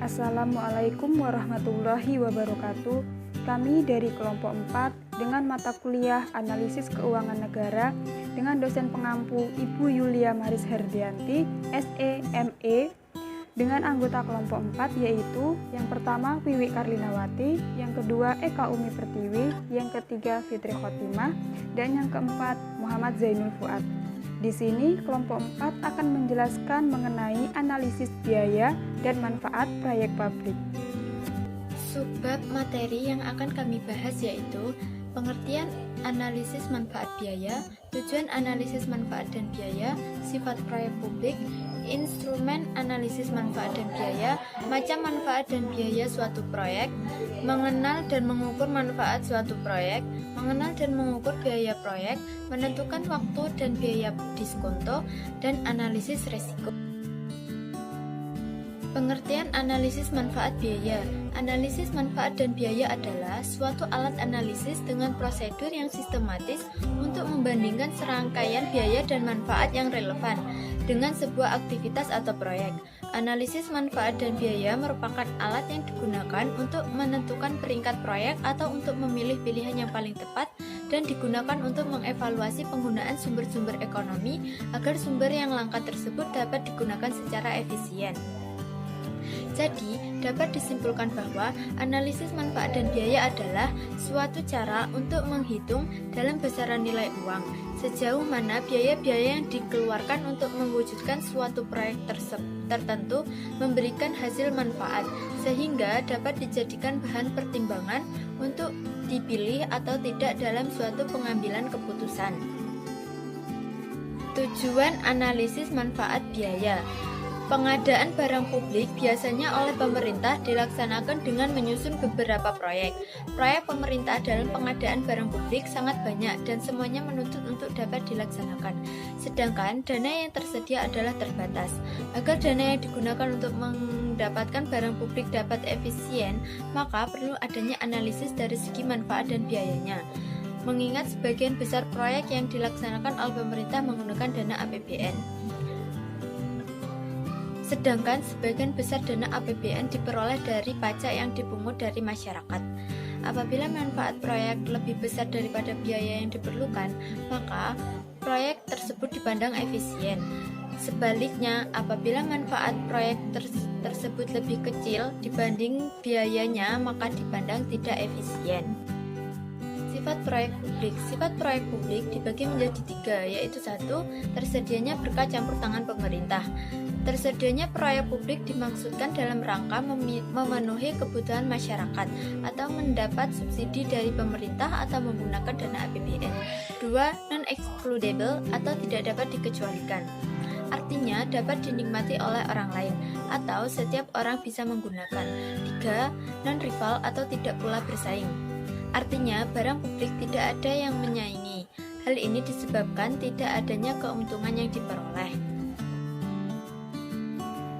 Assalamualaikum warahmatullahi wabarakatuh. Kami dari kelompok 4 dengan mata kuliah Analisis Keuangan Negara dengan dosen pengampu Ibu Yulia Maris Herdianti, SE.ME, dengan anggota kelompok 4 yaitu yang pertama Wiwi Karlinawati, yang kedua Eka Umi Pertiwi, yang ketiga Fitri Khotimah, dan yang keempat Muhammad Zainul Fuad. Di sini kelompok 4 akan menjelaskan mengenai analisis biaya dan manfaat proyek publik. Subbab materi yang akan kami bahas yaitu pengertian analisis manfaat biaya, tujuan analisis manfaat dan biaya, sifat proyek publik, instrumen analisis manfaat dan biaya, macam manfaat dan biaya suatu proyek, mengenal dan mengukur manfaat suatu proyek, mengenal dan mengukur biaya proyek, menentukan waktu dan biaya diskonto, dan analisis resiko. Pengertian analisis manfaat biaya. Analisis manfaat dan biaya adalah suatu alat analisis dengan prosedur yang sistematis untuk membandingkan serangkaian biaya dan manfaat yang relevan dengan sebuah aktivitas atau proyek. Analisis manfaat dan biaya merupakan alat yang digunakan untuk menentukan peringkat proyek atau untuk memilih pilihan yang paling tepat dan digunakan untuk mengevaluasi penggunaan sumber-sumber ekonomi agar sumber yang langka tersebut dapat digunakan secara efisien. Jadi, dapat disimpulkan bahwa analisis manfaat dan biaya adalah suatu cara untuk menghitung dalam besaran nilai uang sejauh mana biaya-biaya yang dikeluarkan untuk mewujudkan suatu proyek tertentu memberikan hasil manfaat sehingga dapat dijadikan bahan pertimbangan untuk dipilih atau tidak dalam suatu pengambilan keputusan. Tujuan analisis manfaat biaya. Pengadaan barang publik biasanya oleh pemerintah dilaksanakan dengan menyusun beberapa proyek. Proyek pemerintah dalam pengadaan barang publik sangat banyak dan semuanya menuntut untuk dapat dilaksanakan. Sedangkan dana yang tersedia adalah terbatas. Agar dana yang digunakan untuk mendapatkan barang publik dapat efisien, maka perlu adanya analisis dari segi manfaat dan biayanya. Mengingat sebagian besar proyek yang dilaksanakan oleh pemerintah menggunakan dana APBN. Sedangkan sebagian besar dana APBN diperoleh dari pajak yang dipungut dari masyarakat. Apabila manfaat proyek lebih besar daripada biaya yang diperlukan, maka proyek tersebut dipandang efisien. Sebaliknya, apabila manfaat proyek tersebut lebih kecil dibanding biayanya, maka dipandang tidak efisien. Sifat proyek publik. Sifat proyek publik dibagi menjadi 3, yaitu 1. Tersedianya berkat campur tangan pemerintah. Tersedianya proyek publik dimaksudkan dalam rangka memenuhi kebutuhan masyarakat atau mendapat subsidi dari pemerintah atau menggunakan dana APBN. 2. Non-excludable atau tidak dapat dikecualikan. Artinya dapat dinikmati oleh orang lain atau setiap orang bisa menggunakan. 3. Non-rival atau tidak pula bersaing. Artinya barang publik tidak ada yang menyaingi. Hal ini disebabkan tidak adanya keuntungan yang diperoleh.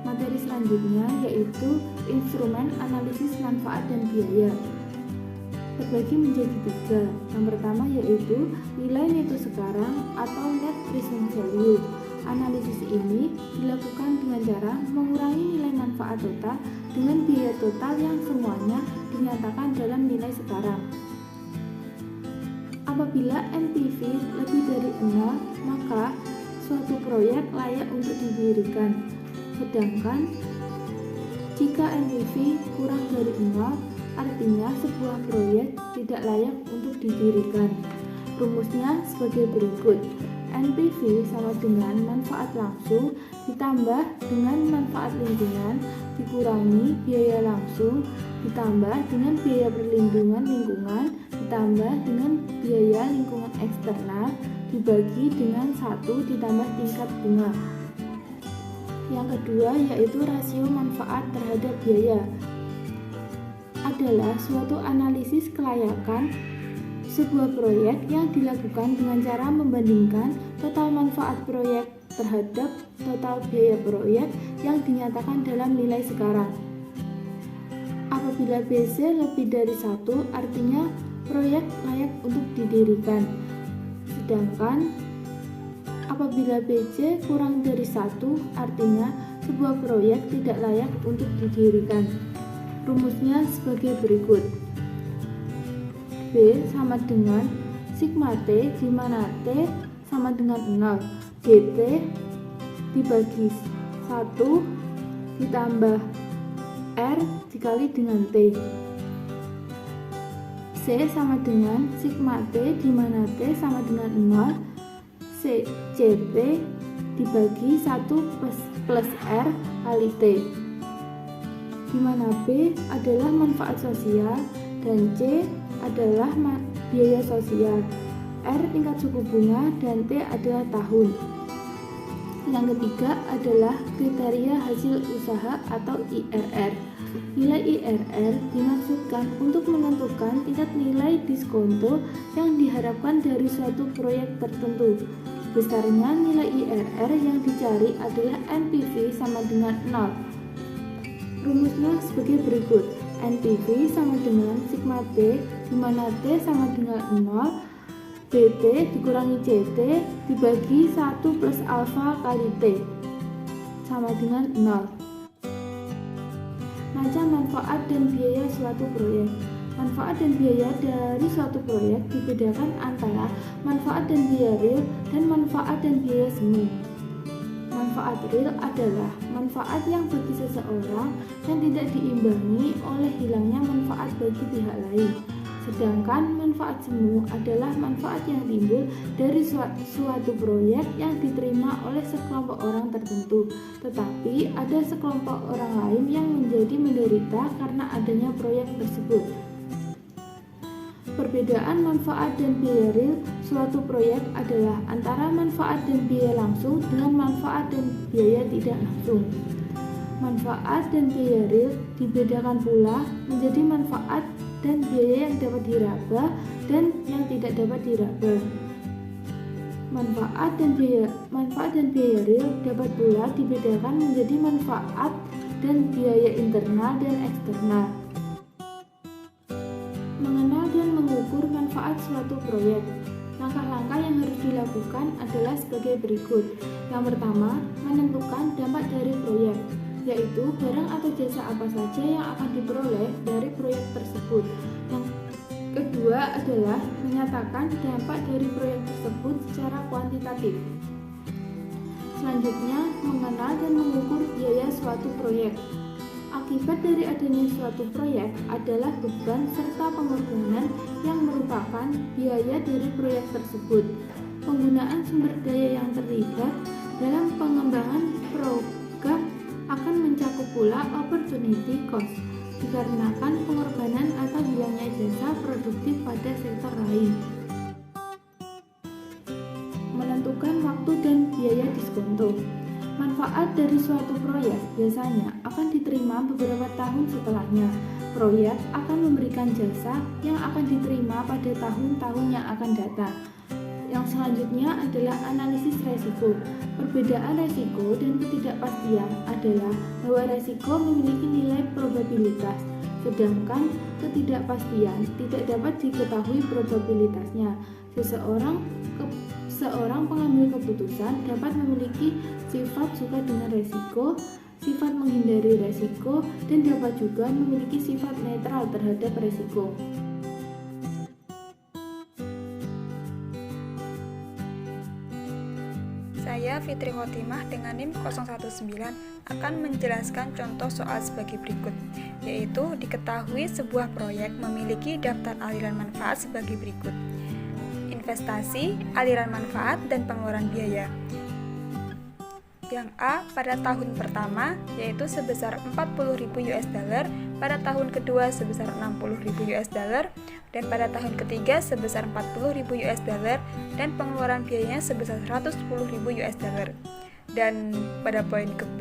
Materi selanjutnya yaitu instrumen analisis manfaat dan biaya. Terbagi menjadi 3. Yang pertama yaitu nilai neto sekarang atau net present value. Analisis ini dilakukan dengan cara mengurangi nilai manfaat total dengan biaya total yang semuanya dinyatakan dalam nilai sekarang. Apabila NPV lebih dari 0, maka suatu proyek layak untuk didirikan. Sedangkan jika NPV kurang dari 0, artinya sebuah proyek tidak layak untuk didirikan. Rumusnya sebagai berikut. NPV sama dengan manfaat langsung ditambah dengan manfaat lingkungan dikurangi biaya langsung ditambah dengan biaya perlindungan lingkungan ditambah dengan biaya lingkungan eksternal dibagi dengan 1 ditambah tingkat bunga. Yang kedua yaitu rasio manfaat terhadap biaya adalah suatu analisis kelayakan sebuah proyek yang dilakukan dengan cara membandingkan total manfaat proyek terhadap total biaya proyek yang dinyatakan dalam nilai sekarang. Apabila BC lebih dari 1, artinya proyek layak untuk didirikan. Sedangkan apabila BC kurang dari 1, artinya sebuah proyek tidak layak untuk didirikan. Rumusnya sebagai berikut. B sama dengan sigma T, di mana T sama dengan 0. GT dibagi 1 ditambah R dikali dengan T. C sama dengan sigma T, di mana T sama dengan 0. CT dibagi 1 plus R kali T, di mana B adalah manfaat sosial dan C adalah biaya sosial, R tingkat suku bunga, dan T adalah tahun. Yang ketiga adalah kriteria hasil usaha atau IRR. Nilai IRR dimaksudkan untuk menentukan tingkat nilai diskonto yang diharapkan dari suatu proyek tertentu. Besarnya nilai IRR yang dicari adalah NPV sama dengan 0. Rumusnya sebagai berikut. NPV sama dengan sigma T, di mana T sama dengan 0, BT dikurangi CT dibagi 1 plus alfa kali T sama dengan 0. Macam manfaat dan biaya suatu proyek. Manfaat dan biaya dari suatu proyek dibedakan antara manfaat dan biaya real dan manfaat dan biaya semu. Manfaat real adalah manfaat yang bagi seseorang yang tidak diimbangi oleh hilangnya manfaat bagi pihak lain. Sedangkan manfaat semu adalah manfaat yang timbul dari suatu proyek yang diterima oleh sekelompok orang tertentu, tetapi ada sekelompok orang lain yang menjadi menderita karena adanya proyek tersebut. Perbedaan manfaat dan biaya real suatu proyek adalah antara manfaat dan biaya langsung dengan manfaat dan biaya tidak langsung. Manfaat dan biaya real dibedakan pula menjadi manfaat dan biaya yang dapat diraba dan yang tidak dapat diraba. Manfaat dan biaya real dapat pula dibedakan menjadi manfaat dan biaya internal dan eksternal. Mengenal dan mengukur manfaat suatu proyek. Langkah-langkah yang harus dilakukan adalah sebagai berikut. Yang pertama, menentukan dampak dari proyek, yaitu barang atau jasa apa saja yang akan diperoleh dari proyek tersebut. Yang kedua adalah menyatakan dampak dari proyek tersebut secara kuantitatif. Selanjutnya, mengenal dan mengukur biaya suatu proyek. Akibat dari adanya suatu proyek adalah beban serta pengorbanan yang merupakan biaya dari proyek tersebut. Penggunaan sumber daya yang terlibat dalam pengembangan program akan mencakup pula opportunity cost, dikarenakan pengorbanan atau hilangnya jasa produktif pada sektor lain. Menentukan waktu dan biaya diskonto. Manfaat dari suatu proyek biasanya akan diterima beberapa tahun setelahnya. Proyek akan memberikan jasa yang akan diterima pada tahun-tahun yang akan datang. Yang selanjutnya adalah analisis resiko. Perbedaan resiko dan ketidakpastian adalah bahwa resiko memiliki nilai probabilitas, sedangkan ketidakpastian tidak dapat diketahui probabilitasnya. Seorang pengambil keputusan dapat memiliki sifat suka dengan resiko, sifat menghindari resiko, dan dapat juga memiliki sifat netral terhadap resiko. Saya Fitri Khotimah dengan NIM 019 akan menjelaskan contoh soal sebagai berikut, yaitu diketahui sebuah proyek memiliki daftar aliran manfaat sebagai berikut. Investasi, aliran manfaat, dan pengeluaran biaya. Yang A pada tahun pertama yaitu sebesar 40.000 US dollar, pada tahun kedua sebesar 60.000 US dollar, dan pada tahun ketiga sebesar 40.000 US dollar, dan pengeluaran biayanya sebesar 110.000 US dollar. Dan pada poin ke B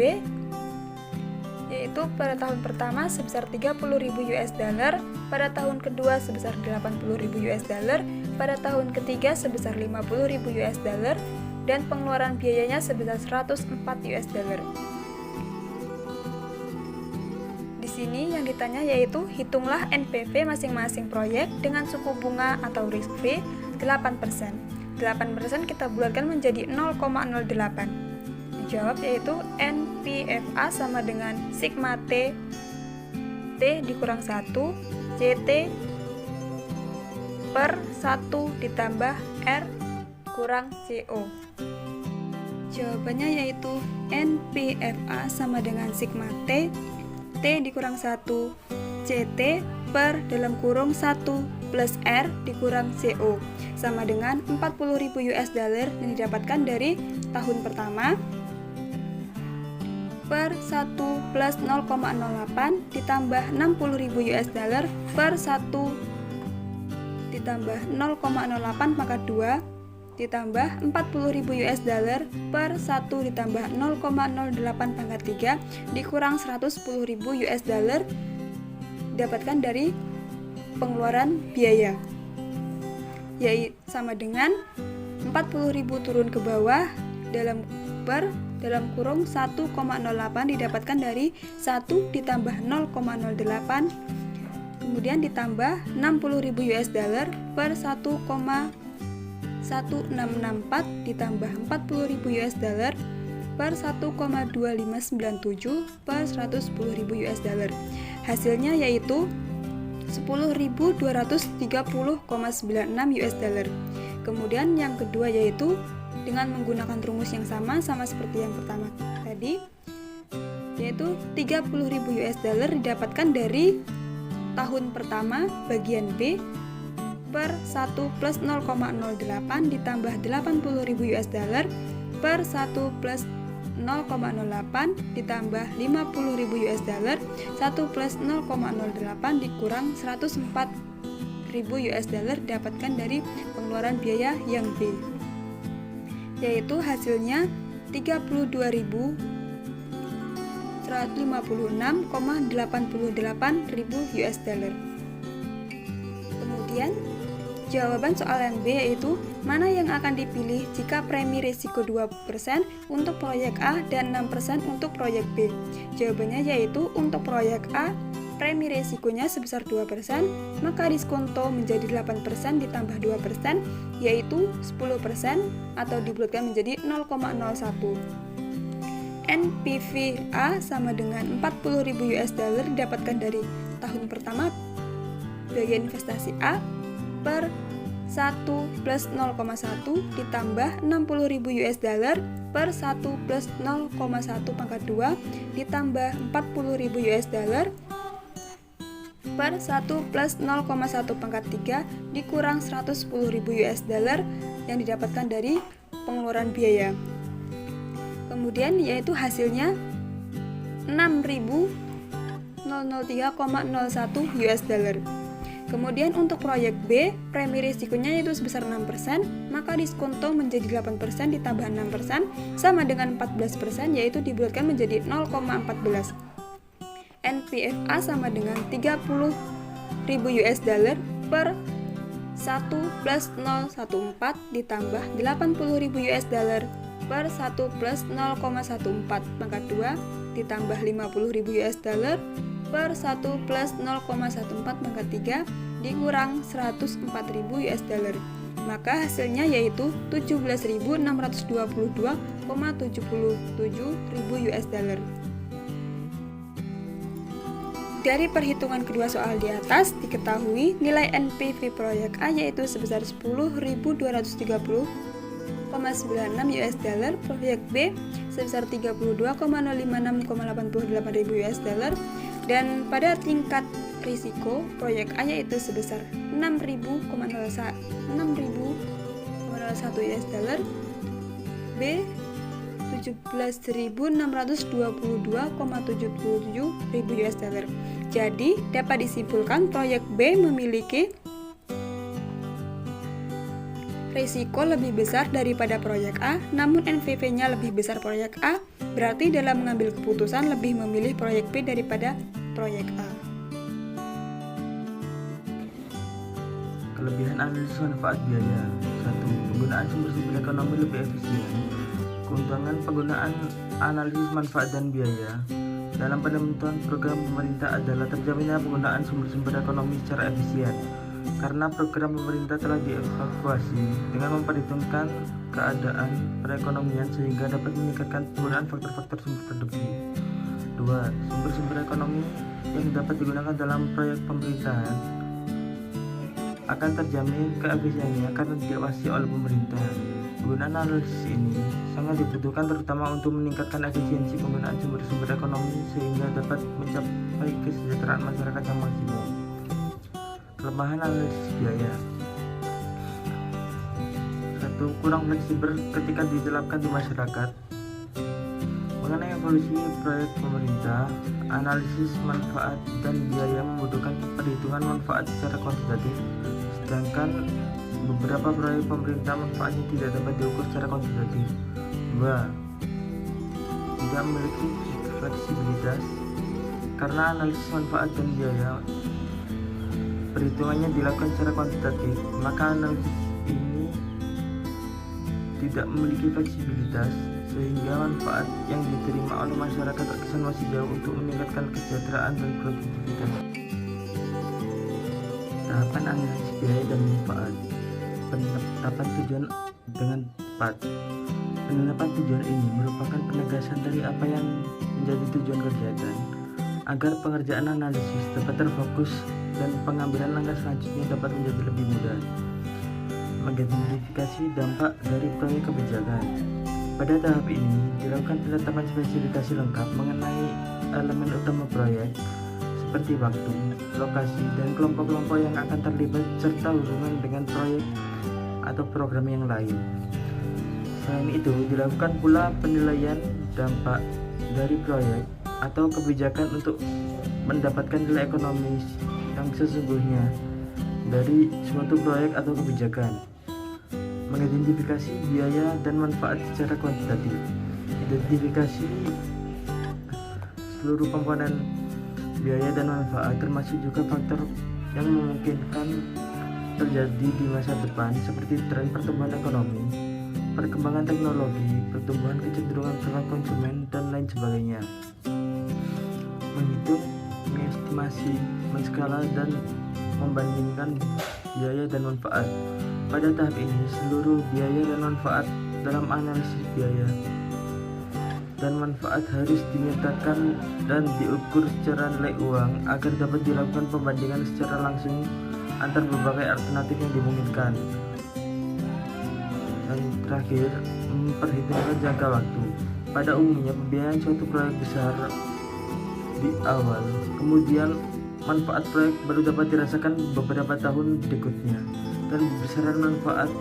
yaitu pada tahun pertama sebesar 30.000 US dollar, pada tahun kedua sebesar 80.000 US dollar, pada tahun ketiga sebesar 50.000 US dollar, dan pengeluaran biayanya sebesar 104 US dollar. Di sini yang ditanya yaitu hitunglah NPV masing-masing proyek dengan suku bunga atau risk free 8%. 8% kita bulatkan menjadi 0,08. Dijawab yaitu N NPFA sama dengan sigma T dikurang 1 CT per 1 ditambah R kurang CO. Jawabannya yaitu NPFA sama dengan sigma T dikurang 1 CT per dalam kurung 1 plus R dikurang CO sama dengan 40.000 US dollar yang didapatkan dari tahun pertama per 1 plus 0,08 ditambah 60.000 US dollar per 1 ditambah 0,08 pangkat 2 ditambah 40.000 US dollar per 1 ditambah 0,08 pangkat 3 dikurang 110.000 US dollar didapatkan dari pengeluaran biaya, yaitu sama dengan 40.000 turun ke bawah dalam kurung 1,08 didapatkan dari 1 ditambah 0,08 kemudian ditambah 60.000 US dollar per 1,1664 ditambah 40.000 US dollar per 1,2597 per 110.000 US dollar. Hasilnya yaitu 10.230,96 US dollar. Kemudian yang kedua yaitu dengan menggunakan rumus yang sama seperti yang pertama tadi, yaitu 30.000 US dollar didapatkan dari tahun pertama bagian B per 1 plus 0,08 ditambah 80.000 US dollar per 1 plus 0,08 ditambah 50.000 US dollar 1 plus 0,08 dikurang 104.000 US dollar didapatkan dari pengeluaran biaya yang B, yaitu hasilnya 32.156,88 US dollar. Kemudian jawaban soal yang B yaitu mana yang akan dipilih jika premi risiko 2% untuk proyek A dan 6% untuk proyek B. Jawabannya yaitu untuk proyek A premi risikonya sebesar 2%, maka diskonto menjadi 8% ditambah 2% yaitu 10% atau dibulatkan menjadi 0,01. NPV A sama dengan 40.000 US dollar didapatkan dari tahun pertama bagian investasi A per 1 plus 0,1 ditambah 60.000 US dollar per 1 plus 0,1 pangkat 2 ditambah 40.000 US dollar per 1 plus 0,1 pangkat 3 dikurang 110.000 US dollar yang didapatkan dari pengeluaran biaya. Kemudian yaitu hasilnya 6.003,01 US dollar. Kemudian untuk proyek B, premi risikonya yaitu sebesar 6%, maka diskonto menjadi 8% ditambah 6% sama dengan 14% yaitu dibulatkan menjadi 0,14. NPFA sama dengan 30.000 US dollar per 1 plus 014 ditambah 80.000 US dollar per 1 plus 0,14 pangkat 2 ditambah 50.000 US dollar per 1 plus 0,14 pangkat 3 dikurang 104.000 US dollar. Maka hasilnya yaitu 17.622,77 ribu US dollar. Dari perhitungan kedua soal di atas diketahui nilai NPV proyek A yaitu sebesar 10.230,96 US dollar, proyek B sebesar 32,056,88 ribu US dollar, dan pada tingkat risiko proyek A yaitu sebesar 6.001 US dollar, B 17.622,77 ribu US dollar. Jadi dapat disimpulkan proyek B memiliki risiko lebih besar daripada proyek A, namun NPV-nya lebih besar proyek A, berarti dalam mengambil keputusan lebih memilih proyek B daripada proyek A. Kelebihan analisis manfaat biaya. 1. Penggunaan sumber-sumber ekonomi lebih efisien. Keuntungan penggunaan analisis manfaat dan biaya dalam penentuan program pemerintah adalah terjaminnya penggunaan sumber-sumber ekonomi secara efisien. karena program pemerintah telah dievaluasi dengan memperhitungkan keadaan perekonomian sehingga dapat meningkatkan penggunaan faktor-faktor sumber produksi. 2. Sumber-sumber ekonomi yang dapat digunakan dalam proyek pemerintahan akan terjamin keefisiennya karena diawasi oleh pemerintah. Penggunaan analisis ini sangat dibutuhkan terutama untuk meningkatkan efisiensi penggunaan sumber-sumber ekonomi sehingga dapat mencapai kesejahteraan masyarakat yang maksimal. Kelemahan analisis biaya. 1. Kurang fleksibel ketika diterapkan di masyarakat. Mengenai evaluasi proyek pemerintah, analisis manfaat dan biaya membutuhkan perhitungan manfaat secara kuantitatif, sedangkan beberapa proyek pemerintah manfaatnya tidak dapat diukur secara kuantitatif. 2. Tidak memiliki fleksibilitas. Karena analisis manfaat dan biaya perhitungannya dilakukan secara kuantitatif, maka analisis ini tidak memiliki fleksibilitas sehingga manfaat yang diterima oleh masyarakat terkesan masih jauh untuk meningkatkan kesejahteraan dan produktivitas. Tahapan analisis biaya dan manfaat. Penetapan tujuan dengan tepat. Penetapan tujuan ini merupakan penegasan dari apa yang menjadi tujuan kegiatan agar pengerjaan analisis dapat terfokus dan pengambilan langkah selanjutnya dapat menjadi lebih mudah. Mengidentifikasi dampak dari proyek kebijakan. Pada tahap ini dilakukan penetapan spesifikasi lengkap mengenai elemen utama proyek seperti waktu, lokasi, dan kelompok-kelompok yang akan terlibat serta hubungan dengan proyek atau program yang lain. Selain itu dilakukan pula penilaian dampak dari proyek atau kebijakan untuk mendapatkan nilai ekonomis yang sesungguhnya dari suatu proyek atau kebijakan. Mengidentifikasi biaya dan manfaat secara kuantitatif. Identifikasi seluruh komponen biaya dan manfaat termasuk juga faktor yang memungkinkan terjadi di masa depan seperti tren pertumbuhan ekonomi, perkembangan teknologi, pertumbuhan kecenderungan perilaku konsumen, dan lain sebagainya. Menghitung, mengestimasi, menskala, dan membandingkan biaya dan manfaat. Pada tahap ini, seluruh biaya dan manfaat dalam analisis biaya dan manfaat harus dinyatakan dan diukur secara nilai uang agar dapat dilakukan pembandingan secara langsung antar berbagai alternatif yang dimungkinkan. Dan terakhir, memperhitungkan jangka waktu. Pada umumnya, pembiayaan suatu proyek besar di awal, kemudian manfaat proyek baru dapat dirasakan beberapa tahun berikutnya, dan besaran manfaat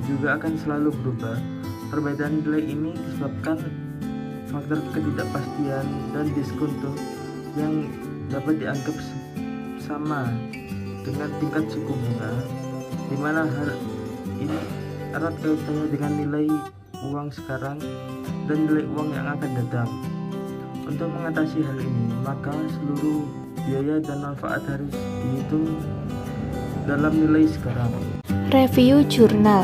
juga akan selalu berubah. Perbedaan nilai ini disebabkan faktor ketidakpastian dan diskonto yang dapat dianggap sama dengan tingkat suku bunga, di mana hal ini erat kaitannya dengan nilai uang sekarang dan nilai uang yang akan datang. Untuk mengatasi hal ini, maka seluruh biaya dan manfaat harus dihitung dalam nilai sekarang. Review jurnal.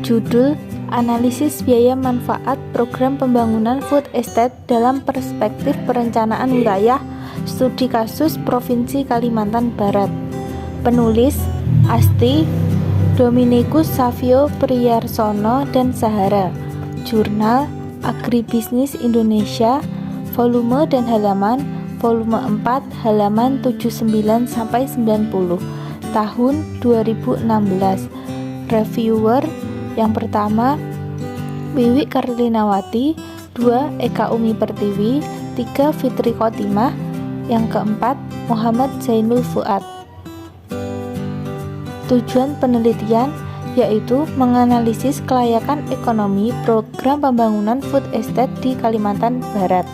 Judul: Analisis Biaya Manfaat Program Pembangunan Food Estate dalam Perspektif Perencanaan Wilayah Studi Kasus Provinsi Kalimantan Barat. Penulis: Asti Dominikus Savio Priyarsono dan Sahara. Jurnal Agribisnis Indonesia, volume dan halaman, volume 4, halaman 79-90, tahun 2016. Reviewer yang pertama Wiwi Karlinawati, 2 Eka Umi Pertiwi, 3 Fitri Khotimah, yang keempat Muhammad Zainul Fuad. Tujuan penelitian yaitu menganalisis kelayakan ekonomi program pembangunan food estate di Kalimantan Barat.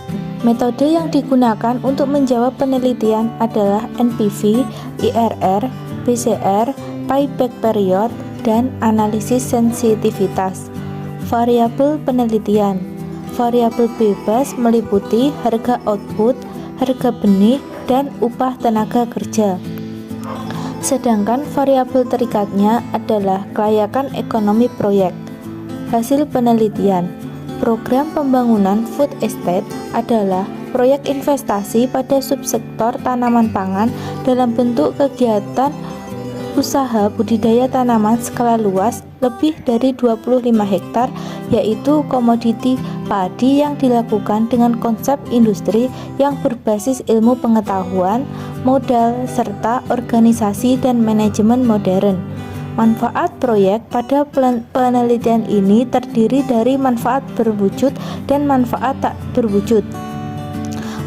Metode yang digunakan untuk menjawab penelitian adalah NPV, IRR, PCR, payback period, dan analisis sensitivitas. Variabel penelitian. Variabel bebas meliputi harga output, harga benih, dan upah tenaga kerja. Sedangkan variabel terikatnya adalah kelayakan ekonomi proyek. Hasil penelitian. Program pembangunan food estate adalah proyek investasi pada subsektor tanaman pangan dalam bentuk kegiatan usaha budidaya tanaman skala luas lebih dari 25 hektar, yaitu komoditi padi yang dilakukan dengan konsep industri yang berbasis ilmu pengetahuan, modal, serta organisasi dan manajemen modern. Manfaat proyek pada penelitian ini terdiri dari manfaat berwujud dan manfaat tak berwujud.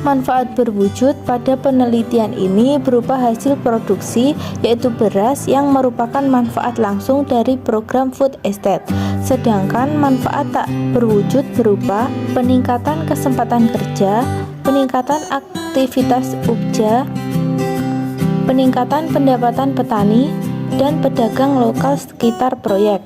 Manfaat berwujud pada penelitian ini berupa hasil produksi, yaitu beras yang merupakan manfaat langsung dari program food estate. Sedangkan manfaat tak berwujud berupa peningkatan kesempatan kerja, peningkatan aktivitas ubja, peningkatan pendapatan petani dan pedagang lokal sekitar proyek.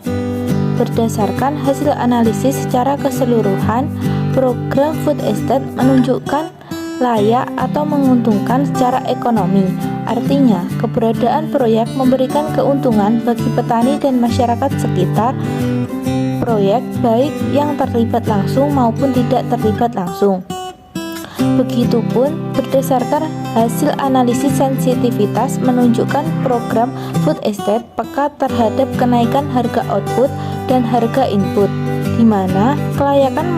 Berdasarkan hasil analisis secara keseluruhan, program food estate menunjukkan layak atau menguntungkan secara ekonomi. Artinya, keberadaan proyek memberikan keuntungan bagi petani dan masyarakat sekitar proyek, baik yang terlibat langsung maupun tidak terlibat langsung. Begitupun, berdasarkan hasil analisis sensitivitas menunjukkan program food estate peka terhadap kenaikan harga output dan harga input, di mana kelayakan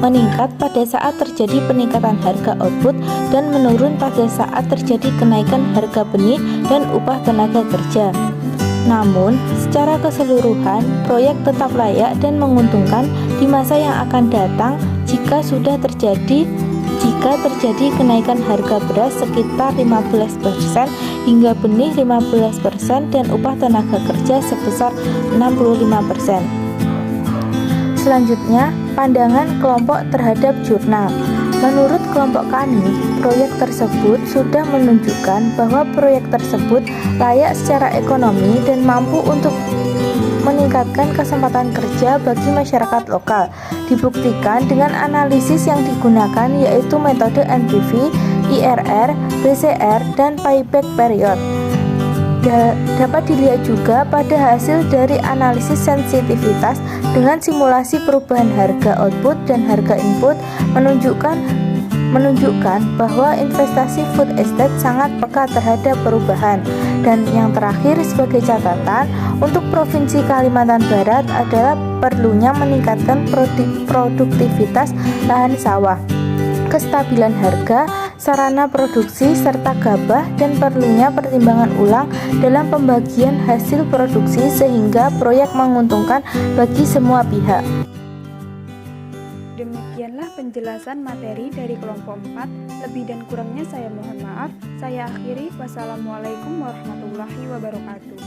meningkat pada saat terjadi peningkatan harga output dan menurun pada saat terjadi kenaikan harga benih dan upah tenaga kerja. Namun, secara keseluruhan, proyek tetap layak dan menguntungkan di masa yang akan datang jika terjadi kenaikan harga beras sekitar 15% hingga benih 15% dan upah tenaga kerja sebesar 65%. Selanjutnya, pandangan kelompok terhadap jurnal. Menurut kelompok kami, proyek tersebut sudah menunjukkan bahwa proyek tersebut layak secara ekonomi dan mampu untuk meningkatkan kesempatan kerja bagi masyarakat lokal. Dibuktikan dengan analisis yang digunakan, yaitu metode NPV, IRR, BCR, dan payback period. Dapat dilihat juga pada hasil dari analisis sensitivitas dengan simulasi perubahan harga output dan harga input menunjukkan bahwa investasi food estate sangat peka terhadap perubahan. Dan yang terakhir sebagai catatan, untuk Provinsi Kalimantan Barat adalah perlunya meningkatkan produktivitas lahan sawah, kestabilan harga, sarana produksi, serta gabah, dan perlunya pertimbangan ulang dalam pembagian hasil produksi sehingga proyek menguntungkan bagi semua pihak. Demikianlah penjelasan materi dari kelompok 4. Lebih dan kurangnya saya mohon maaf. Saya akhiri. Wassalamualaikum warahmatullahi wabarakatuh.